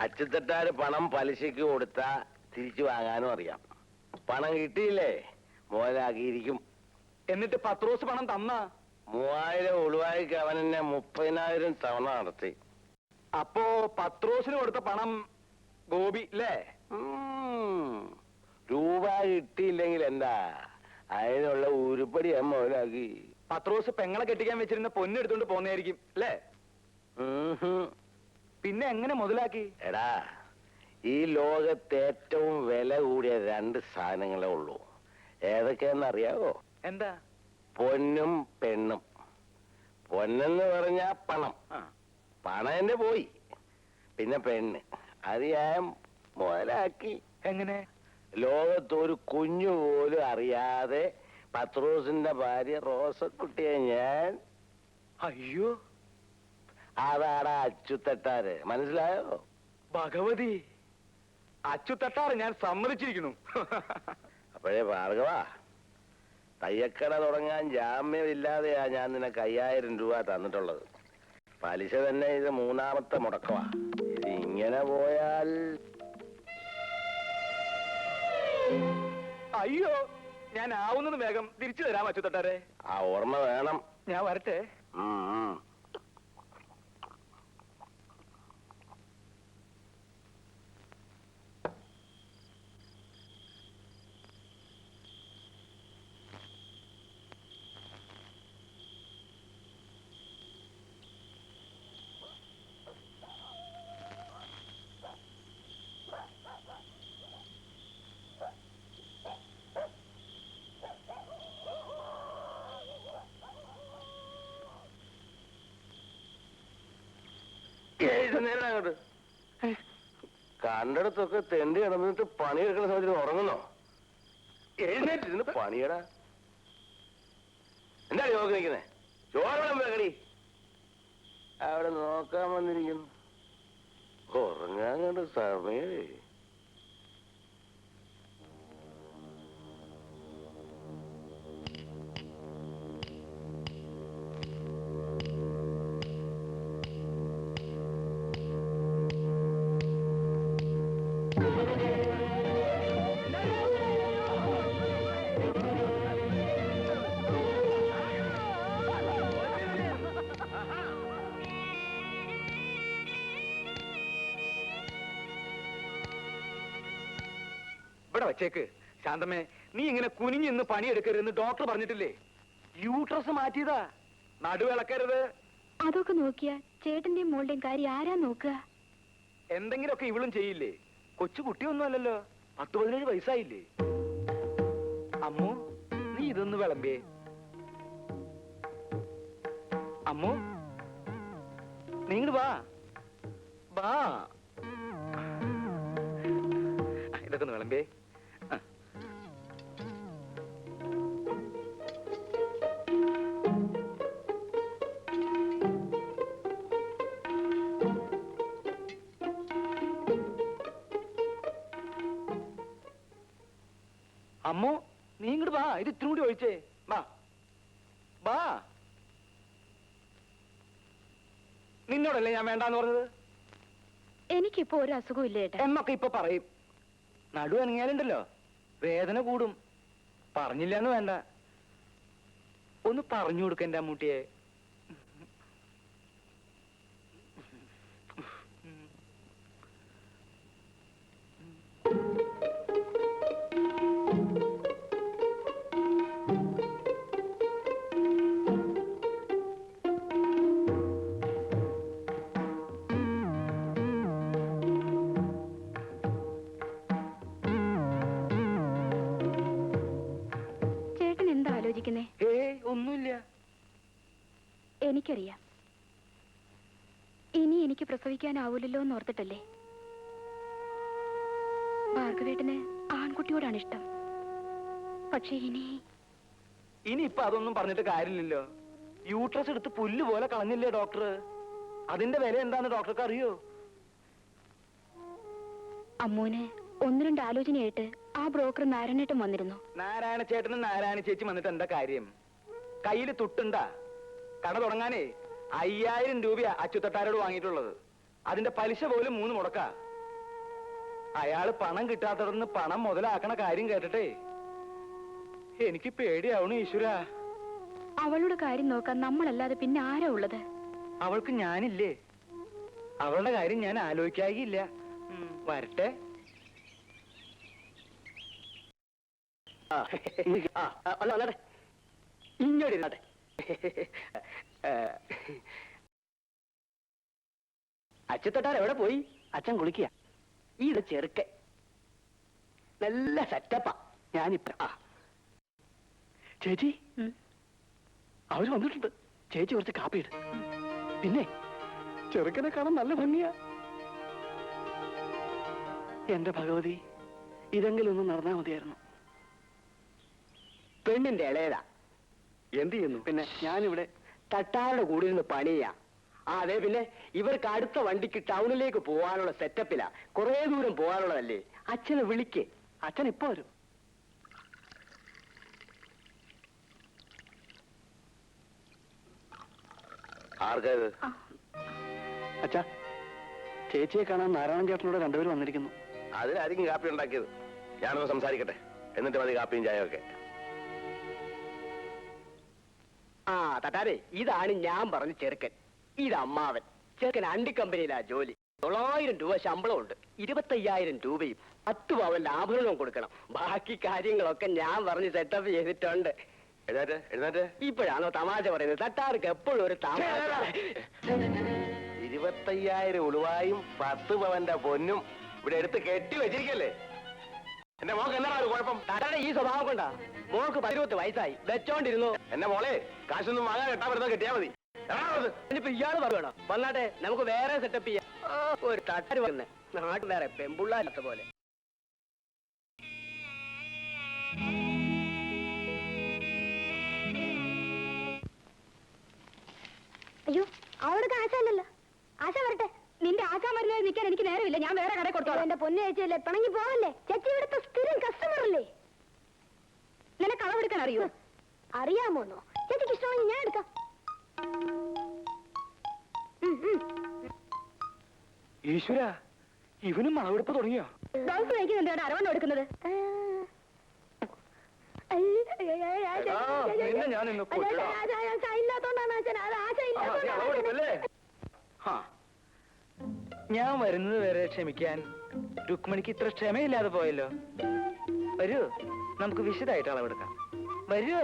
അച്ചുതട്ടാര് പണം പലിശക്ക് കൊടുത്താ തിരിച്ചു വാങ്ങാനും അറിയാം. പണം കിട്ടിയില്ലേ മുതലാക്കിയിരിക്കും. എന്നിട്ട് പത്രോസ് പണം തന്ന 3000 ഒളിവായിക്ക് അവൻ എന്നെ 30,000 തവണ നടത്തി. അപ്പോ പത്രോസിന് കൊടുത്ത പണം ഗോപി അല്ലേ? രൂപ കിട്ടിയില്ലെങ്കിൽ എന്താ, അതിനുള്ള ഉരുപ്പടി ഞാൻ മുതലാക്കി. പത്രോസ് പെങ്ങളെ കെട്ടിക്കാൻ വെച്ചിരുന്ന പൊന്നെടുത്തോണ്ട് പോന്നായിരിക്കും അല്ലേ? പിന്നെ എങ്ങനെ മുതലാക്കി? എടാ, ഈ ലോകത്ത് ഏറ്റവും വില കൂടിയ 2 സാധനങ്ങളേ ഉള്ളൂ. ഏതൊക്കെയാന്നറിയാവോ? എന്താ? പൊന്നും പെണ്ണും. പൊന്നെന്ന് പറഞ്ഞാ പണം, പണം എന്റെ പോയി. പിന്നെ പെണ്ണ്, അത് ഞാൻ മുതലാക്കി. എങ്ങനെ? ലോകത്തൊരു കുഞ്ഞു പോലും അറിയാതെ പത്രോസിന്റെ ഭാര്യ റോസക്കുട്ടിയെ ഞാൻ. അയ്യോ, അതാടാ അച്ചുതട്ടാര്. മനസ്സിലായോ? ഭഗവതി, അച്ചുതട്ടാറ് ഞാൻ സമ്മതിച്ചിരിക്കുന്നു. അപ്പോഴേ ഭാർഗവ, തയ്യക്കട തുടങ്ങാൻ ജാമ്യമില്ലാതെയാ ഞാൻ നിനക്ക് 5000 രൂപ തന്നിട്ടുള്ളത്. പലിശ തന്നെ ഇത് 3ാമത്തെ മുടക്കമാ. ഇത് ഇങ്ങനെ പോയാൽ. അയ്യോ, ഞാൻ ആവുന്നത് വേഗം തിരിച്ചു തരാം അച്ചുതട്ടാരെ. ആ ഓർമ്മ വേണം. ഞാൻ വരട്ടെ. അങ്ങോട്ട് കണ്ടിടത്തൊക്കെ തെണ്ടി കിടന്നിട്ട് പണിയെടുക്കുന്ന സമയത്ത് ഉറങ്ങുന്നോ? എഴുന്നേറ്റിരുന്ന് പണിയടാ. എന്താ നോക്കി നിൽക്കുന്നേ? ചോറണം വേഗടി. അവിടെ നോക്കാൻ വന്നിരിക്കുന്നു. ഉറങ്ങാൻ കണ്ട് സമയേ. ഇവിടെ വച്ചേക്ക്. ശാന്തമ്മേ, നീ ഇങ്ങനെ കുനിഞ്ഞിന്ന് പണിയെടുക്കരുതെന്ന് ഡോക്ടർ പറഞ്ഞിട്ടില്ലേ? യൂട്രസ് മാറ്റിയതാ, നടുവിളക്കരുത്. അതൊക്കെ നോക്കിയാ ചേട്ടന്റെയും മോളുടെയും കാര്യം ആരാ നോക്കുക? എന്തെങ്കിലുമൊക്കെ ഇവളും ചെയ്യില്ലേ? കൊച്ചു കുട്ടിയൊന്നും അല്ലല്ലോ, 10-17 വയസ്സായില്ലേ? അമ്മു, നീ ഇതൊന്ന് വിളമ്പേ. അമ്മു, നീങ്ങട് വാ വാ. ഇതൊക്കെ ഒന്ന് വിളമ്പേ. അമ്മു, നീ ഇങ്ങോട്ട് വാ, ഇത് ഇത്തിരി കൂടി ഒഴിച്ചേ. വാ വാ. നിന്നോടല്ലേ ഞാൻ വേണ്ടാന്ന് പറഞ്ഞത്? എനിക്കിപ്പോ ഒരു അസുഖം ഇല്ല ഏട്ടാ. എന്നൊക്കെ ഇപ്പൊ പറയും. നടു അനങ്ങിയാലുണ്ടല്ലോ വേദന കൂടും. പറഞ്ഞില്ലാന്ന് വേണ്ട, ഒന്ന് പറഞ്ഞു കൊടുക്ക എന്റെ അമ്മൂട്ടിയെ. ഒന്നുമില്ല. എനിക്കറിയാം, ഇനി എനിക്ക് പ്രസവിക്കാനാവൂലല്ലോ എന്ന് ഓർത്തിട്ടല്ലേ. ഭാർഗവേട്ടന് ആൺകുട്ടിയോടാണ് ഇഷ്ടം. പക്ഷെ ഇനിയിപ്പൊ അതൊന്നും പറഞ്ഞിട്ട് കാര്യമില്ലല്ലോ. യൂട്രസ് എടുത്ത് പുല്ല് പോലെ കളഞ്ഞില്ലേ ഡോക്ടർ? അതിന്റെ വില എന്താന്ന് ഡോക്ടർക്ക് അറിയോ? അമ്മൂന് 1-2 ആലോചനയായിട്ട് ആ ബ്രോക്കർ നാരായണേട്ടൻ വന്നിരുന്നു. നാരായണ ചേട്ടനും നാരായണ ചേച്ചി വന്നിട്ട് എന്താ കാര്യം? കയ്യില് തുട്ടുണ്ടാ? കട തുടങ്ങാനേ 5000 രൂപയാ അച്ചുതട്ടാരോട് വാങ്ങിയിട്ടുള്ളത്. അതിന്റെ പലിശ പോലും 3 മുടക്കാ. അയാള് പണം കിട്ടാത്തടന്ന് പണം മുതലാക്കണ കാര്യം കേട്ടിട്ടേ എനിക്ക് പേടിയാവണു ഈശ്വര. അവളുടെ കാര്യം നോക്കാൻ നമ്മളല്ലാതെ പിന്നെ ആരാ ഉള്ളത്? അവൾക്ക് ഞാനില്ലേ? അവളുടെ കാര്യം ഞാൻ ആലോചിക്കാകില്ല. വരട്ടെ. ഇങ്ങോട്ട് അച്ഛത്തൊട്ടാർ എവിടെ പോയി? അച്ഛൻ കുളിക്കുക. ഇത് ചെറുക്കൻ നല്ല സെറ്റപ്പാ. ഞാനിപ്പ ചേച്ചി അവര് വന്നിട്ടുണ്ട്. ചേച്ചി കുറച്ച് കാപ്പി ഇട്. പിന്നെ ചെറുക്കനെ കാണാൻ നല്ല ഭംഗിയാ. എന്റെ ഭഗവതി, ഇതെങ്കിലും ഒന്ന് നടന്നാ മതിയായിരുന്നു. പെണ്ണിന്റെ ഇളയതാ. എന്ത് ചെയ്യുന്നു? പിന്നെ ഞാനിവിടെ തട്ടാരുടെ കൂടെ ഇരുന്ന് പണിയാ. അതെ, പിന്നെ ഇവർക്ക് അടുത്ത വണ്ടിക്ക് ടൗണിലേക്ക് പോകാനുള്ള സെറ്റപ്പിലാ. കുറെ ദൂരം പോകാനുള്ളതല്ലേ. അച്ഛനെ വിളിക്ക്. അച്ഛൻ ഇപ്പൊ വരും. ആർക്കത്? അച്ഛാ, ചേച്ചിയെ കാണാൻ നാരായണൻ ചേട്ടനോട് രണ്ടുപേരും വന്നിരിക്കുന്നു. അതിനായിരിക്കും കാപ്പി ഉണ്ടാക്കിയത്. ഞാനൊന്ന് സംസാരിക്കട്ടെ, എന്നിട്ട് മതി കാപ്പിയും ചായയൊക്കെ. ആ തട്ടാരെ, ഇതാണ് ഞാൻ പറഞ്ഞ ചെറുക്കൻ. ഇത് അമ്മാവൻ. ചെറുക്കൻ അണ്ടി കമ്പനിയിലാ ജോലി. 900 രൂപ ശമ്പളമുണ്ട്. 25,000 രൂപയും 10 പവന്റെ ആഭരണവും കൊടുക്കണം. ബാക്കി കാര്യങ്ങളൊക്കെ ഞാൻ പറഞ്ഞ് സെറ്റപ്പ് ചെയ്തിട്ടുണ്ട്. എഴുന്നേറ്റ് എഴുന്നേറ്റ്. ഇപ്പോഴാണോ തമാശ പറയുന്നത്? തട്ടാർക്ക് എപ്പോഴും ഒരു തമാശ. 25,000 ഉളുവായും 10 പവന്റെ പൊന്നും ഇവിടെ എടുത്ത് കെട്ടി വെച്ചിരിക്കല്ലേ. എന്റെ മോക്ക് എന്നാ ഒരു കുഴപ്പം? തട്ടാടെ ഈ സ്വഭാവം കൊണ്ടാ. മോൾക്ക് 18 വയസ്സായി. വെച്ചോണ്ടിരുന്നു. എന്റെ മോളെ കാശൊന്നും വാങ്ങാൻ കെട്ടാൻ പറ്റുന്ന കെട്ടിയാ മതി. ഇനിയിപ്പോ ഇയാള് പറയുവാണോ? വന്നാട്ടെ, നമുക്ക് വേറെ സെറ്റപ്പ് ചെയ്യാം. ഒരു തട്ടാര് വന്നേ. നാട്ടിൽ വേറെ പെമ്പുള്ളാത്ത പോലെ. അയ്യോ, അവൾക്ക് ആശയല്ലോ. ആശ വരട്ടെ. നിന്റെ ആശാ മരുന്ന് നിൽക്കാൻ എനിക്ക് നേരമില്ല. ഞാൻ വേറെ കടയിൽ കൊടുത്തോളാം. എന്റെ പൊന്നു ചേച്ചിയല്ലേ, പിണങ്ങി പോവല്ലേ. ചേച്ചി ഇവിടുത്തെ സ്ഥിരം കസ്റ്റമർ അല്ലേ. നിനക്ക് അളവെടുക്കാൻ അറിയോ? അറിയാമോന്നോ? ചേച്ചിക്ക് ഇഷ്ടമാണെങ്കിൽ ഞാൻ എടുക്കാം. ഈശ്വര, ഇവനും അളവെടുപ്പ് തുടങ്ങിയോ? ബ്ലൗസ് തയ്ക്കുന്നുണ്ട്, അരവണ്ണം എടുക്കുന്നത്. നിന്നെ ഞാൻ ഇന്ന് കൊല്ലുടാ. ഞാൻ വരുന്നത് വരെ ക്ഷമിക്കാൻ രുക്മിണിക്ക് ഇത്ര ക്ഷമയില്ലാതെ പോയല്ലോ. വരൂ, നമുക്ക് വിശദമായിട്ട് അളവെടുക്കാം. വരൂ.